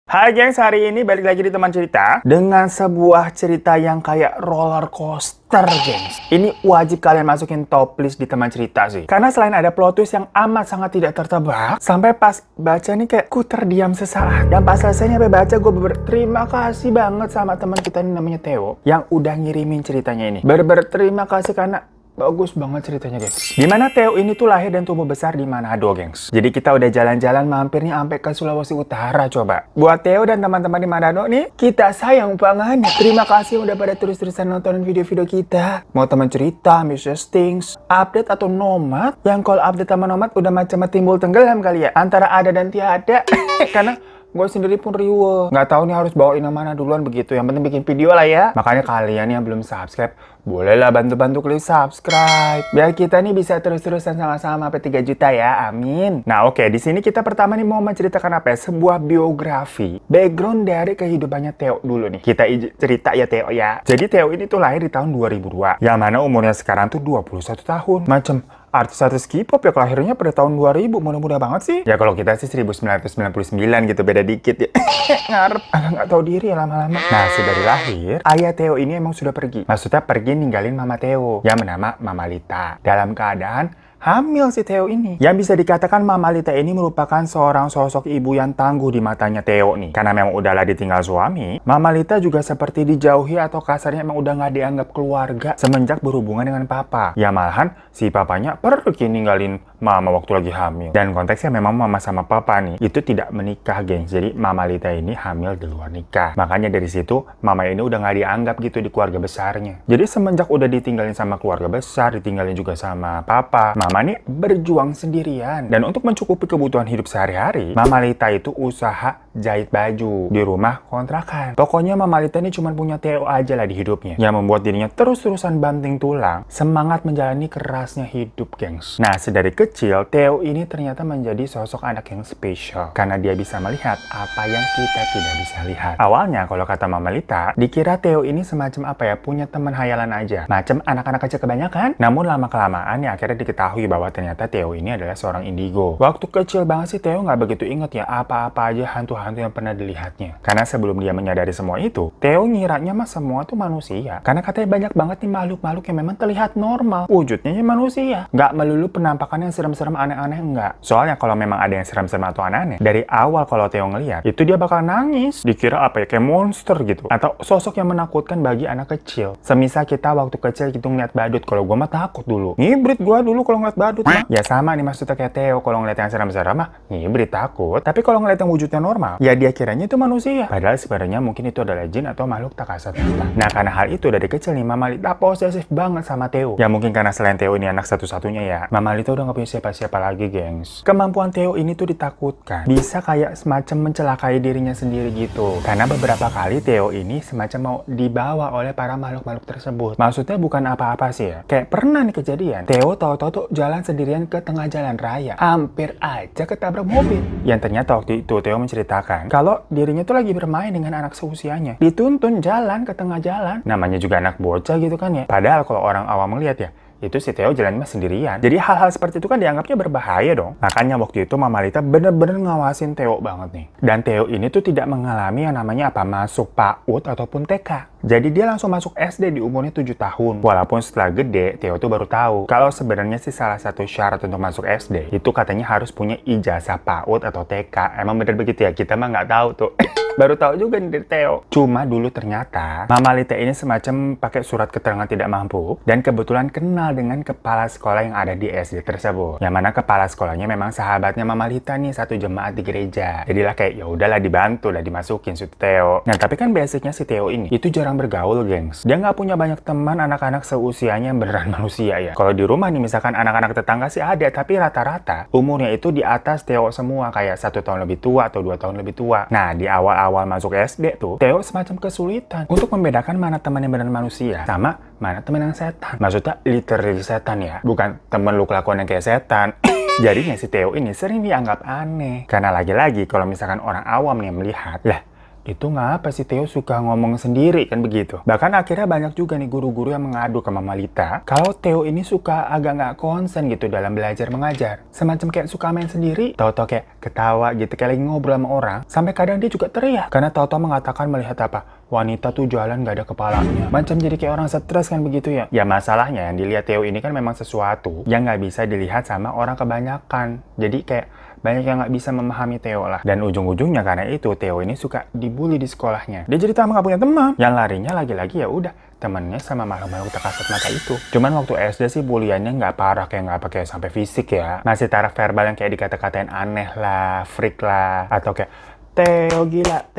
Hai gengs, hari ini balik lagi di teman cerita dengan sebuah cerita yang kayak roller coaster, gengs. Ini wajib kalian masukin top list di teman cerita sih. Karena selain ada plot twist yang amat sangat tidak tertebak, sampai pas baca nih kayak ku terdiam sesaat. Dan pas selesai nyampe baca, gue berterima kasih banget sama teman kita ini namanya Theo yang udah ngirimin ceritanya ini. Berterima kasih karena bagus banget ceritanya, gengs. Dimana Theo ini tuh lahir dan tumbuh besar di Manado, gengs. Jadi kita udah jalan-jalan mampir nih sampai ke Sulawesi Utara, coba. Buat Theo dan teman-teman di Manado nih, kita sayang banget. Terima kasih udah pada terus-terusan nontonin video-video kita. Mau teman cerita, Mrs. Things, update atau nomad, yang kalau update sama nomad udah macam timbul tenggelam kali ya. Antara ada dan tiada. Karena gue sendiri pun riweuh. Nggak tahu nih harus bawain yang mana duluan begitu. Yang penting bikin video lah ya. Makanya kalian yang belum subscribe, bolehlah bantu-bantu klik subscribe. Biar kita nih bisa terus-terusan sama-sama sampai 3 juta ya. Amin. Nah oke, di sini kita pertama nih mau menceritakan apa ya? Sebuah biografi. Background dari kehidupannya Theo dulu nih. Kita cerita ya Theo ya. Jadi Theo ini tuh lahir di tahun 2002. Yang mana umurnya sekarang tuh 21 tahun. Macem artis-artis K-pop ya kelahirannya pada tahun 2000, mudah-mudah banget sih. Ya kalau kita sih 1999 gitu, beda dikit ya. Ngarep, nggak tahu diri ya lama-lama. Nah, dari lahir, ayah Theo ini emang sudah pergi. Maksudnya pergi ninggalin mama Theo yang bernama Mama Lita. Dalam keadaan hamil si Theo ini. Yang bisa dikatakan Mama Lita ini merupakan seorang sosok ibu yang tangguh di matanya Theo nih. Karena memang udahlah ditinggal suami, Mama Lita juga seperti dijauhi atau kasarnya emang udah nggak dianggap keluarga semenjak berhubungan dengan papa. Ya malahan si papanya pergi ninggalin mama waktu lagi hamil. Dan konteksnya memang mama sama papa nih itu tidak menikah, gengs. Jadi Mama Lita ini hamil di luar nikah. Makanya dari situ mama ini udah nggak dianggap gitu di keluarga besarnya. Jadi semenjak udah ditinggalin sama keluarga besar, ditinggalin juga sama papa, Mama nih berjuang sendirian. Dan untuk mencukupi kebutuhan hidup sehari-hari, Mama Lita itu usaha jahit baju di rumah kontrakan. Pokoknya Mama Lita ini cuma punya Theo aja lah di hidupnya, yang membuat dirinya terus-terusan banting tulang, semangat menjalani kerasnya hidup, gengs. Nah, sedari kecil, Theo ini ternyata menjadi sosok anak yang spesial, karena dia bisa melihat apa yang kita tidak bisa lihat. Awalnya, kalau kata Mama Lita, dikira Theo ini semacam apa ya, punya teman hayalan aja. Macam anak-anak kecil kebanyakan. Namun lama-kelamaan ya akhirnya diketahui bahwa ternyata Theo ini adalah seorang indigo. Waktu kecil banget sih Theo nggak begitu inget ya apa-apa aja hantu-hantu yang pernah dilihatnya. Karena sebelum dia menyadari semua itu, Theo ngiranya mah semua tuh manusia. Karena katanya banyak banget nih makhluk-makhluk yang memang terlihat normal. Wujudnya ya manusia. Nggak melulu penampakan yang serem-serem aneh-aneh, enggak. Soalnya kalau memang ada yang serem-serem atau aneh-aneh, dari awal kalau Theo ngeliat, itu dia bakal nangis. Dikira apa ya, kayak monster gitu. Atau sosok yang menakutkan bagi anak kecil. Semisal kita waktu kecil gitu ngeliat badut, kalau gue mah takut dulu. Ngibrit gue dulu kalau ngeliat badut mah. Ya sama nih maksudnya kayak Theo, kalau ngeliat yang serem-serem mah ngibrit takut. Tapi kalau ngeliat yang wujudnya normal, ya dia kiranya itu manusia. Padahal sebenarnya mungkin itu adalah jin atau makhluk tak kasat mata. Nah karena hal itu dari kecil nih Mama Lita posesif banget sama Theo. Ya mungkin karena selain Theo ini anak satu-satunya ya, Mama Lita udah gak punya siapa-siapa lagi, gengs. Kemampuan Theo ini tuh ditakutkan. Bisa kayak semacam mencelakai dirinya sendiri gitu. Karena beberapa kali Theo ini semacam mau dibawa oleh para makhluk-makhluk tersebut. Maksudnya bukan apa-apa sih ya. Kayak pernah nih kejadian, Theo tahu-tahu tuh jalan sendirian ke tengah jalan raya. Hampir aja ketabrak mobil. Yang ternyata waktu itu Theo menceritakan kalau dirinya tuh lagi bermain dengan anak seusianya. Dituntun jalan ke tengah jalan. Namanya juga anak bocah gitu kan ya. Padahal kalau orang awam melihat ya, itu si Theo jalan mah sendirian. Jadi hal-hal seperti itu kan dianggapnya berbahaya dong. Makanya waktu itu Mama Lita bener-bener ngawasin Theo banget nih. Dan Theo ini tuh tidak mengalami yang namanya apa, masuk PAUD ataupun TK. Jadi dia langsung masuk SD di umurnya 7 tahun. Walaupun setelah gede, Theo tuh baru tahu kalau sebenarnya sih salah satu syarat untuk masuk SD itu katanya harus punya ijazah PAUD atau TK. Emang bener begitu ya? Kita mah nggak tahu tuh. Baru tahu juga nih dari Theo. Cuma dulu ternyata Mama Lita ini semacam pakai surat keterangan tidak mampu dan kebetulan kenal dengan kepala sekolah yang ada di SD tersebut. Yang mana kepala sekolahnya memang sahabatnya Mama Lita nih, satu jemaat di gereja. Jadilah kayak ya udahlah dibantu lah dimasukin si Theo. Nah tapi kan basicnya si Theo ini itu jarang bergaul, gengs. Dia nggak punya banyak teman anak-anak seusianya yang beneran manusia ya. Kalau di rumah nih misalkan anak-anak tetangga sih ada, tapi rata-rata umurnya itu di atas Theo semua, kayak 1 tahun lebih tua atau 2 tahun lebih tua. Nah di awal masuk SD tuh, Theo semacam kesulitan untuk membedakan mana teman yang benar manusia sama mana teman yang setan. Maksudnya literally setan ya, bukan temen lu kelakuan yang kayak setan. Jadinya si Theo ini sering dianggap aneh. Karena lagi-lagi kalau misalkan orang awam nih melihat, lah itu ngapa sih Theo suka ngomong sendiri kan begitu. Bahkan akhirnya banyak juga nih guru-guru yang mengadu ke Mama Lita kalau Theo ini suka agak nggak konsen gitu dalam belajar mengajar. Semacam kayak suka main sendiri, tahu-tahu kayak ketawa gitu, kayak lagi ngobrol sama orang. Sampai kadang dia juga teriak karena tahu-tahu mengatakan melihat apa? Wanita tuh jualan gak ada kepalanya. Macam jadi kayak orang stres kan begitu ya. Ya masalahnya yang dilihat Theo ini kan memang sesuatu yang nggak bisa dilihat sama orang kebanyakan. Jadi kayak banyak yang nggak bisa memahami Theo lah. Dan ujung-ujungnya karena itu Theo ini suka dibully di sekolahnya. Dia jadi tambah nggak punya teman. Yang larinya lagi-lagi ya udah temennya sama makhluk-makhluk tak kasat mata itu. Cuman waktu SD sih buliannya nggak parah, kayak nggak pakai sampai fisik ya. Masih taraf verbal yang kayak dikata-katain aneh lah, freak lah, atau kayak Theo gila,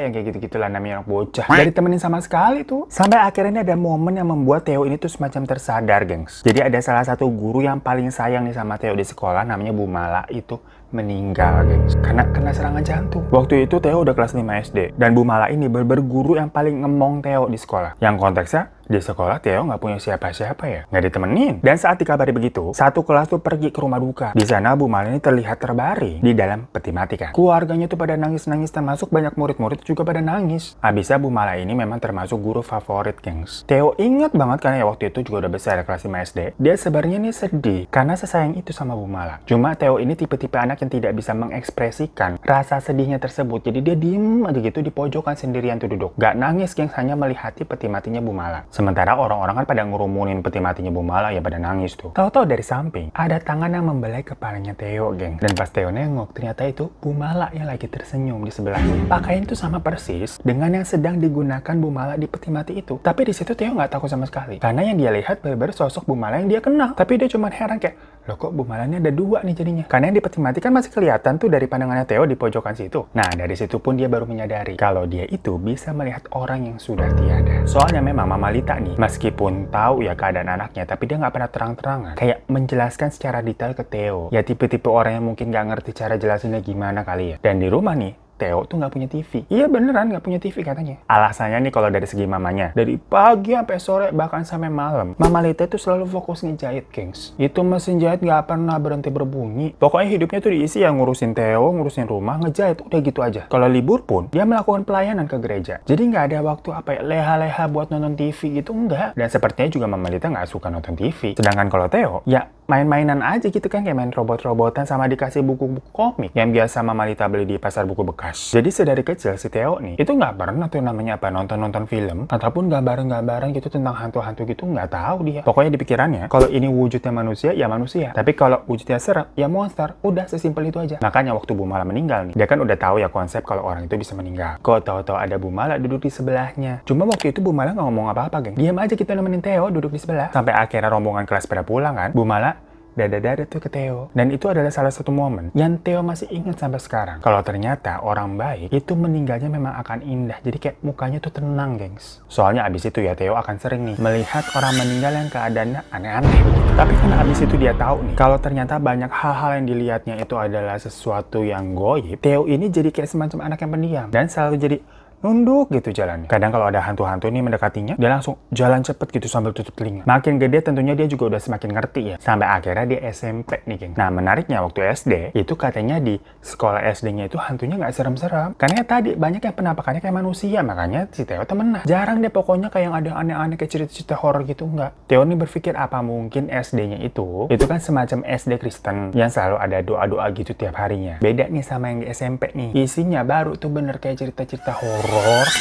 yang kayak gitu-gitulah namanya orang bocah. Dari temenin sama sekali tuh. Sampai akhirnya ada momen yang membuat Theo ini tuh semacam tersadar, gengs. Jadi ada salah satu guru yang paling sayang nih sama Theo di sekolah, namanya Bu Mala itu meninggal, gengs. Karena kena serangan jantung. Waktu itu Theo udah kelas 5 SD. Dan Bu Mala ini berguru yang paling ngemong Theo di sekolah. Yang konteksnya, di sekolah Theo nggak punya siapa-siapa ya, nggak ditemenin. Dan saat dikabari begitu, satu kelas tuh pergi ke rumah duka. Di sana Bu Mala ini terlihat terbaring di dalam peti mati kan. Keluarganya tuh pada nangis-nangis, termasuk banyak murid-murid juga pada nangis. Habisnya Bu Mala ini memang termasuk guru favorit, gengs. Theo ingat banget karena ya waktu itu juga udah besar kelas 5 SD. Dia sebenarnya nih sedih karena sesayang itu sama Bu Mala. Cuma Theo ini tipe-tipe anak yang tidak bisa mengekspresikan rasa sedihnya tersebut. Jadi dia diem aja gitu di pojokan sendirian tuh duduk. Gak nangis, gengs, hanya melihati peti matinya Bu Mala. Sementara orang-orang kan pada ngerumunin peti matinya Bu Mala ya pada nangis tuh. Tahu-tahu dari samping ada tangan yang membelai kepalanya Theo, geng. Dan pas Theo nengok, ternyata itu Bu Mala yang lagi tersenyum di sebelahnya. Pakaian itu sama persis dengan yang sedang digunakan Bu Mala di peti mati itu. Tapi di situ Theo nggak takut sama sekali. Karena yang dia lihat benar-benar sosok Bu Mala yang dia kenal. Tapi dia cuma heran kayak, loh kok Bu Mala ini ada dua nih jadinya. Karena yang di peti mati kan masih kelihatan tuh dari pandangannya Theo di pojokan situ. Nah dari situ pun dia baru menyadari kalau dia itu bisa melihat orang yang sudah tiada. Soalnya memang Mama Lita nih, meskipun tahu ya keadaan anaknya, tapi dia nggak pernah terang-terangan kayak menjelaskan secara detail ke Theo. Ya tipe-tipe orang yang mungkin nggak ngerti cara jelasinnya gimana kali ya. Dan di rumah nih, Theo tuh nggak punya TV. Iya beneran nggak punya TV katanya. Alasannya nih kalau dari segi mamanya, dari pagi sampai sore bahkan sampai malam, Mama Lita itu selalu fokus ngejahit, gengs. Itu mesin jahit nggak pernah berhenti berbunyi. Pokoknya hidupnya tuh diisi ya ngurusin Theo, ngurusin rumah, ngejahit, udah gitu aja. Kalau libur pun dia melakukan pelayanan ke gereja. Jadi nggak ada waktu apa ya leha-leha buat nonton TV gitu, enggak. Dan sepertinya juga Mama Lita nggak suka nonton TV. Sedangkan kalau Theo, ya main-mainan aja gitu kan, kayak main robot-robotan sama dikasih buku-buku komik yang biasa Mama Lita beli di pasar buku bekas. Jadi sedari kecil si Theo nih itu nggak pernah tuh namanya apa nonton film ataupun gambaran-gambaran gitu tentang hantu-hantu gitu, nggak tahu dia. Pokoknya di pikirannya kalau ini wujudnya manusia ya manusia, tapi kalau wujudnya serem ya monster. Udah sesimpel itu aja. Makanya waktu Bu Mala meninggal nih, dia kan udah tahu ya konsep kalau orang itu bisa meninggal. Kok tahu-tahu ada Bu Mala duduk di sebelahnya. Cuma waktu itu Bu Mala nggak ngomong apa-apa, geng. Diam aja kita nemenin Theo duduk di sebelah. Sampai akhirnya rombongan kelas pada pulang kan, Bu Mala dada-dada tuh ke Theo. Dan itu adalah salah satu momen yang Theo masih ingat sampai sekarang. Kalau ternyata orang baik itu meninggalnya memang akan indah. Jadi kayak mukanya tuh tenang, gengs. Soalnya abis itu ya Theo akan sering nih melihat orang meninggal yang keadaannya aneh-aneh begitu. Tapi karena abis itu dia tahu nih kalau ternyata banyak hal-hal yang dilihatnya itu adalah sesuatu yang goib, Theo ini jadi kayak semacam anak yang pendiam dan selalu jadi nunduk gitu jalannya. Kadang kalau ada hantu-hantu nih mendekatinya, dia langsung jalan cepet gitu sambil tutup telinga. Makin gede tentunya dia juga udah semakin ngerti ya. Sampai akhirnya dia SMP nih, geng. Nah menariknya waktu SD, itu katanya di sekolah SD-nya itu hantunya nggak serem-serem. Karena tadi banyak yang penampakannya kayak manusia, makanya si Theo temen. Jarang deh pokoknya kayak yang ada aneh-aneh kayak cerita-cerita horor gitu, nggak. Theo nih berpikir apa mungkin SD-nya itu kan semacam SD Kristen yang selalu ada doa-doa gitu tiap harinya. Beda nih sama yang di SMP nih. Isinya baru tuh bener kayak cerita-cerita horor.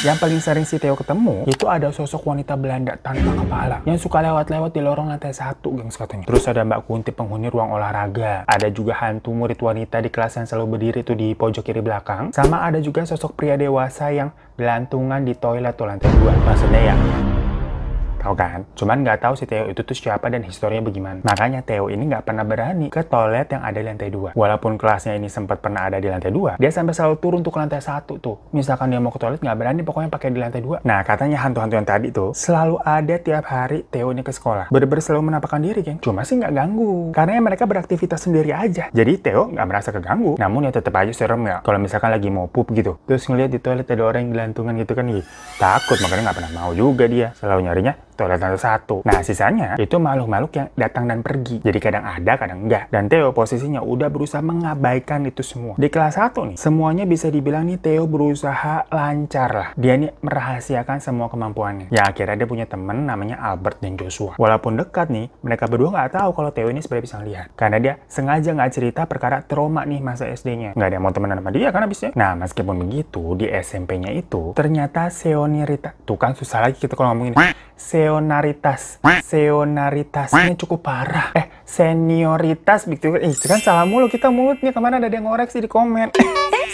Yang paling sering si Theo ketemu itu ada sosok wanita Belanda tanpa kepala yang suka lewat-lewat di lorong lantai 1, gengs, katanya. Terus ada Mbak Kunti penghuni ruang olahraga. Ada juga hantu murid wanita di kelas yang selalu berdiri tuh di pojok kiri belakang. Sama ada juga sosok pria dewasa yang gelantungan di toilet tuh lantai 2. Maksudnya ya tahu kan? Cuman nggak tahu si Theo itu tuh siapa dan historinya bagaimana. Makanya Theo ini nggak pernah berani ke toilet yang ada di lantai 2. Walaupun kelasnya ini sempat pernah ada di lantai 2, dia sampai selalu turun tuh ke lantai 1 tuh. Misalkan dia mau ke toilet nggak berani pokoknya pakai di lantai 2. Nah katanya hantu-hantu yang tadi tuh selalu ada tiap hari Theo ini ke sekolah. Bener-bener selalu menampakkan diri, geng. Cuma sih nggak ganggu. Karena mereka beraktivitas sendiri aja. Jadi Theo nggak merasa keganggu. Namun ya tetap aja serem ya. Kalau misalkan lagi mau pup gitu, terus ngeliat di toilet ada orang yang gelantungan gitu kan, takut. Makanya nggak pernah mau juga dia. Selalu nyarinya toilet lantai 1. Nah, sisanya itu makhluk-makhluk yang datang dan pergi. Jadi kadang ada, kadang enggak. Dan Theo posisinya udah berusaha mengabaikan itu semua. Di kelas 1 nih, semuanya bisa dibilang nih Theo berusaha lancar lah. Dia nih merahasiakan semua kemampuannya. Ya akhirnya dia punya temen namanya Albert dan Joshua. Walaupun dekat nih, mereka berdua nggak tahu kalau Theo ini sebenarnya bisa lihat. Karena dia sengaja nggak cerita perkara trauma nih masa SD-nya. Nggak ada yang mau temenan sama dia kan abisnya. Nah, meskipun begitu, di SMP-nya itu, ternyata Seonirita. Tuh kan susah lagi kita kalau ngomongin. Seonaritasnya cukup parah. Senioritas, begitu. Itu kan salah mulu kita mulutnya. Kemana ada yang ngoreksi di komen.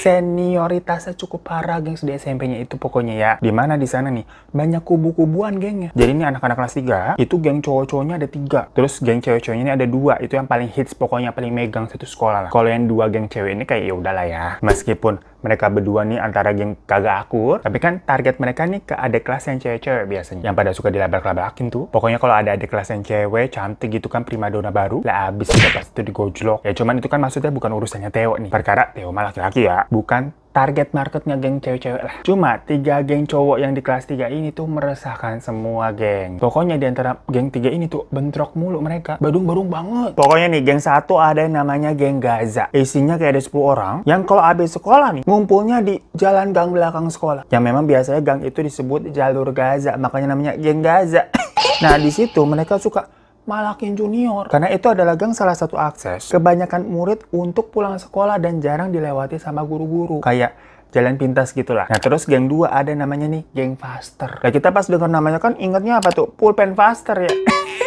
Senioritasnya cukup parah, gengs, di SMP-nya itu pokoknya ya. Dimana di sana nih, banyak kubu-kubuan gengnya. Jadi ini anak-anak kelas 3, itu geng cowok-cowoknya ada 3. Terus geng cewek-ceweknya ini ada 2. Itu yang paling hits, pokoknya paling megang satu sekolah lah. Kalau yang 2 geng cewek ini kayak ya udahlah ya. Meskipun mereka berdua nih antara geng kagak akur, tapi kan target mereka nih ke adik kelas yang cewek-cewek biasanya. Yang pada suka dilabrak-labrakin tuh. Pokoknya kalau ada adik kelas yang cewek, cantik gitu kan, primadona baru, lah abis udah pasti itu digojlok. Ya cuman itu kan maksudnya bukan urusannya Theo nih. Perkara Theo mah laki-laki ya, bukan target marketnya geng cewek-cewek lah. Cuma 3 geng cowok yang di kelas 3 ini tuh meresahkan semua geng. Pokoknya di antara geng 3 ini tuh bentrok mulu mereka. Badung-badung banget. Pokoknya nih geng 1 ada yang namanya geng Gaza. Isinya kayak ada 10 orang yang kalau habis sekolah nih ngumpulnya di jalan gang belakang sekolah. Yang memang biasanya gang itu disebut jalur Gaza. Makanya namanya geng Gaza. Nah di situ mereka suka malakin junior. Karena itu adalah gang salah satu akses kebanyakan murid untuk pulang sekolah dan jarang dilewati sama guru-guru. Kayak jalan pintas gitulah. Nah terus geng 2 ada namanya nih geng Faster. Nah kita pas dengar namanya kan ingetnya apa tuh? Pulpen Faster ya.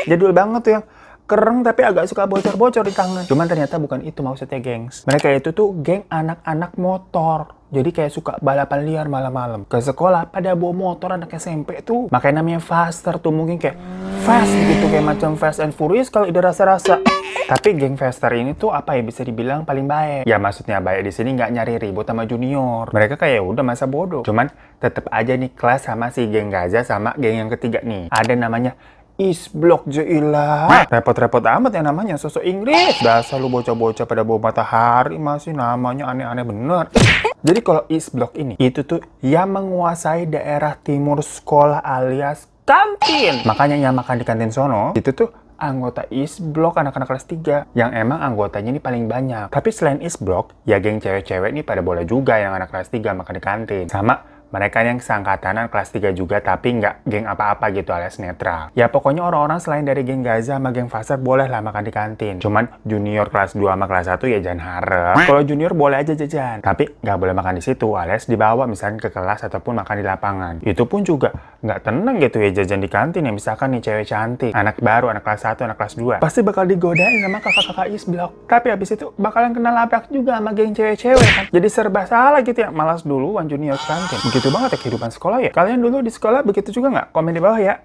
Jadul banget tuh yang kereng tapi agak suka bocor-bocor di tangan. Cuman ternyata bukan itu maksudnya, gengs. Mereka itu tuh geng anak-anak motor. Jadi kayak suka balapan liar malam-malam. Ke sekolah pada bawa motor anak SMP tuh. Makanya namanya Faster tuh, mungkin kayak fast gitu, kayak macam Fast and Furious kalau udah rasa-rasa. Tapi geng Faster ini tuh apa ya, bisa dibilang paling baik. Ya maksudnya baik di sini nggak nyari ribut sama junior. Mereka kayak udah masa bodoh. Cuman tetap aja nih kelas sama si geng Gaza sama geng yang ketiga nih. Ada namanya Isblok Jailah. Repot-repot amat yang namanya sosok Inggris. Dasar lu bocah-bocah pada bawa matahari masih namanya aneh-aneh bener. Jadi kalau Isblok ini itu tuh yang menguasai daerah timur sekolah alias kantin. Makanya yang makan di kantin sono itu tuh anggota Isblok anak-anak kelas 3 yang emang anggotanya ini paling banyak. Tapi selain Isblok, ya geng cewek-cewek ini pada boleh juga yang anak kelas 3 makan di kantin. Sama mereka yang seangkatanan kelas 3 juga tapi nggak geng apa-apa gitu alias netral. Ya pokoknya orang-orang selain dari geng Gaza sama geng Faster boleh lah makan di kantin. Cuman junior kelas 2 sama kelas 1 ya jangan harap. Kalau junior boleh aja jajan. Tapi nggak boleh makan di situ alias dibawa misalnya ke kelas ataupun makan di lapangan. Itu pun juga nggak tenang gitu ya jajan di kantin ya. Misalkan nih cewek cantik, anak baru, anak kelas 1, anak kelas 2. Pasti bakal digodain sama kakak-kakak Isblok. Tapi habis itu bakalan kena labrak juga sama geng cewek-cewek kan. Jadi serba salah gitu ya. Malas duluan junior ke kantin. Begitu banget ya kehidupan sekolah ya. Kalian dulu di sekolah begitu juga nggak? Komen di bawah ya.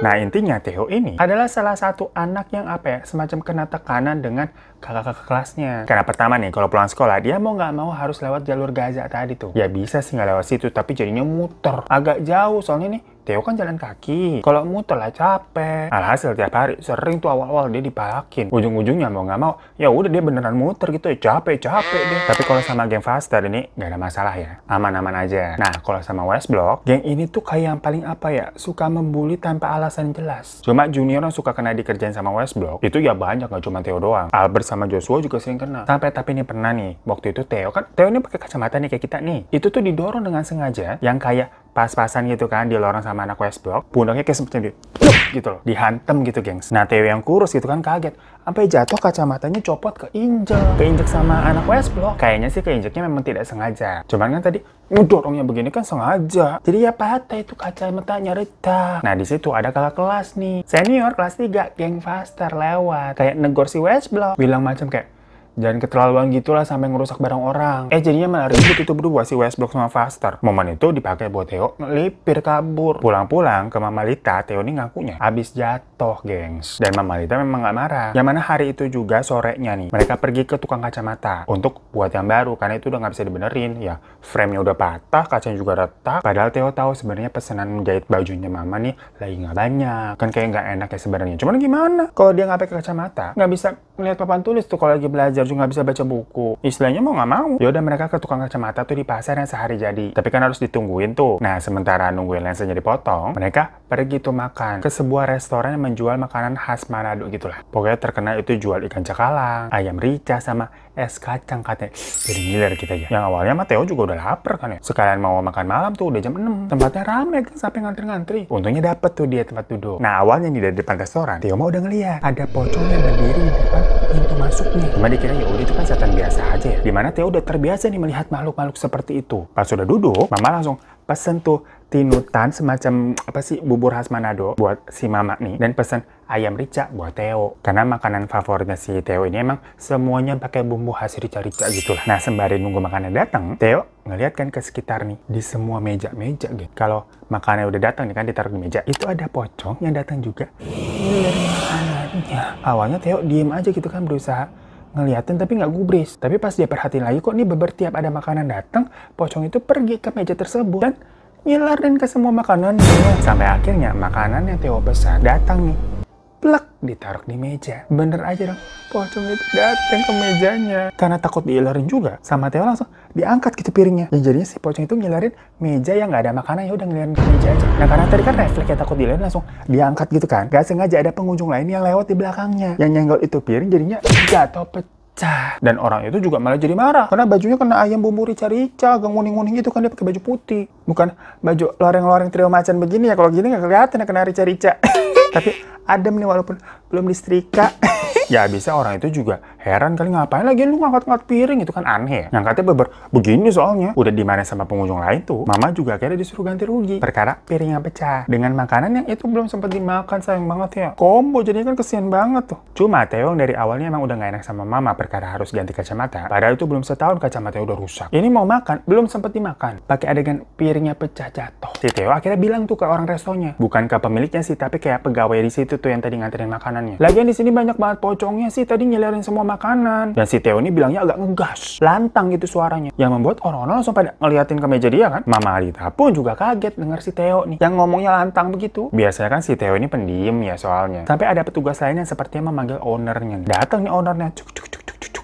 Nah intinya Theo ini adalah salah satu anak yang apa ya, semacam kena tekanan dengan kakak-kakak kelasnya. Karena pertama nih kalau pulang sekolah dia mau nggak mau harus lewat jalur Gaza tadi tuh. Ya bisa sih nggak lewat situ tapi jadinya muter. Agak jauh soalnya nih Theo kan jalan kaki. Kalau muter lah capek. Alhasil tiap hari sering tuh awal-awal dia dipalakin. Ujung-ujungnya mau nggak mau ya udah dia beneran muter gitu ya, capek deh. Tapi kalau sama geng Faster ini nggak ada masalah ya, aman-aman aja. Nah kalau sama Westblock, geng ini tuh kayak yang paling apa ya, suka membuli tanpa alasan jelas. Cuma junior yang suka kena dikerjain sama Westblock itu ya banyak, nggak cuma Theo doang. Albert sama Joshua juga sering kena. Tapi ini pernah nih waktu itu Theo ini pakai kacamata nih kayak kita nih. Itu tuh didorong dengan sengaja yang kayak pas-pasan gitu kan, dia lorong sama anak Westblock, pundaknya kayak seperti gitu loh, dihantem gitu gengs. Nah Theo yang kurus gitu kan kaget, sampai jatuh kacamatanya copot keinjek sama anak Westblock. Kayaknya sih keinjeknya memang tidak sengaja, cuman kan tadi ngedorongnya begini kan sengaja, jadi ya patah itu kacamatanya retak. Nah di situ ada kakak kelas nih, senior kelas 3 geng Faster lewat, kayak negor si Westblock, bilang macam kayak jangan keterlaluan gitulah sampai ngerusak barang orang. Jadinya malah ribut itu berdua si Westblock sama Faster. Momen itu dipakai buat Theo ngelipir kabur. Pulang-pulang ke Mama Lita, Theo ini ngakunya habis jatuh, gengs. Dan Mama Lita memang nggak marah. Yang mana hari itu juga sorenya nih, mereka pergi ke tukang kacamata untuk buat yang baru karena itu udah nggak bisa dibenerin. Ya, frame-nya udah patah, kacanya juga retak. Padahal Theo tahu sebenarnya pesanan menjahit bajunya Mama nih lagi nggak banyak. Kan kayak nggak enak ya sebenarnya. Cuman gimana? Kalau dia nggak pakai kacamata, nggak bisa ngeliat papan tulis tuh kalau lagi belajar Maju nggak bisa baca buku. Istilahnya mau nggak mau. Yaudah mereka ke tukang kacamata tuh di pasar yang sehari jadi. Tapi kan harus ditungguin tuh. Nah sementara nungguin lensanya dipotong, mereka pergi tuh makan ke sebuah restoran yang menjual makanan khas Manado gitulah. Pokoknya terkenal itu jual ikan cakalang, ayam rica, sama es kacang katanya. Jadi ngiler kita ya. Yang awalnya mah Theo juga udah lapar kan ya. Sekalian mau makan malam tuh udah jam 6. Tempatnya rame kan sampai ngantri-ngantri. Untungnya dapet tuh dia tempat duduk. Nah awalnya nih dari depan restoran, Theo mah udah ngeliat ada pocong yang berdiri di depan pintu masuknya. Cuma dikira ya udah itu kan setan biasa aja ya. Dimana Theo udah terbiasa nih melihat makhluk-makhluk seperti itu. Pas sudah duduk, Mama langsung pesen tuh tinutan semacam apa sih bubur khas Manado buat si Mama nih, dan pesen ayam rica buat Theo karena makanan favoritnya si Theo ini emang semuanya pakai bumbu khas rica-rica gitulah. Nah sembari nunggu makanan datang, Theo ngeliat kan ke sekitar nih di semua meja-meja gitu. Kalau makanan udah datang nih kan ditaruh di meja, itu ada pocong yang datang juga ngilerin makanannya. Awalnya Theo diem aja gitu kan berusaha ngeliatin tapi nggak gubris. Tapi pas dia perhatiin lagi kok nih beber tiap ada makanan datang, pocong itu pergi ke meja tersebut dan ngilarin ke semua makanan. Sampai akhirnya makanan yang Theo pesan datang nih, plek ditaruh di meja. Bener aja dong, pocong itu datang ke mejanya. Karena takut diilarin juga, sama Theo langsung diangkat gitu piringnya. Yang jadinya si pocong itu ngilarin meja yang nggak ada makanan, ya udah ngilarin ke meja aja. Nah karena tadi kan refleksnya takut diilarin, langsung diangkat gitu kan. Gak sengaja ada pengunjung lain yang lewat di belakangnya. Yang nyenggol itu piring jadinya jatuh pecah. Dan orang itu juga malah jadi marah karena bajunya kena ayam bumbu rica-rica, gang nguning-nguning itu kan, dia pakai baju putih, bukan baju loreng-loreng trio macan begini ya. Kalau gini nggak kelihatan ya kena rica-rica. Tapi adem nih walaupun belum disetrika. Ya bisa orang itu juga heran kali, ngapain lagi lu ngangkat-ngangkat piring, itu kan aneh ya. Ngangkatnya begini soalnya. Udah dimarahin sama pengunjung lain tuh, Mama juga akhirnya disuruh ganti rugi perkara piring yang pecah dengan makanan yang itu belum sempat dimakan. Sayang banget ya, combo jadinya kan kesian banget tuh. Cuma Theo dari awalnya emang udah gak enak sama Mama perkara harus ganti kacamata, padahal itu belum setahun kacamata udah rusak. Ini mau makan belum sempat dimakan, pakai adegan piringnya pecah jatuh. Si Theo akhirnya bilang tuh ke orang restonya, bukan ke pemiliknya sih, tapi kayak pegawai di situ tuh yang tadi nganterin makanannya. Lagian di sini banyak banget pocongnya sih, tadi nyelerin semua makanan. Dan si Theo ini bilangnya agak ngegas, lantang gitu suaranya, yang membuat orang-orang langsung pada ngeliatin ke meja dia kan. Mama Alita pun juga kaget dengar si Theo nih yang ngomongnya lantang begitu. Biasanya kan si Theo ini pendiam ya soalnya. Sampai ada petugas lain yang sepertinya memanggil ownernya. Datang nih ownernya, cuk.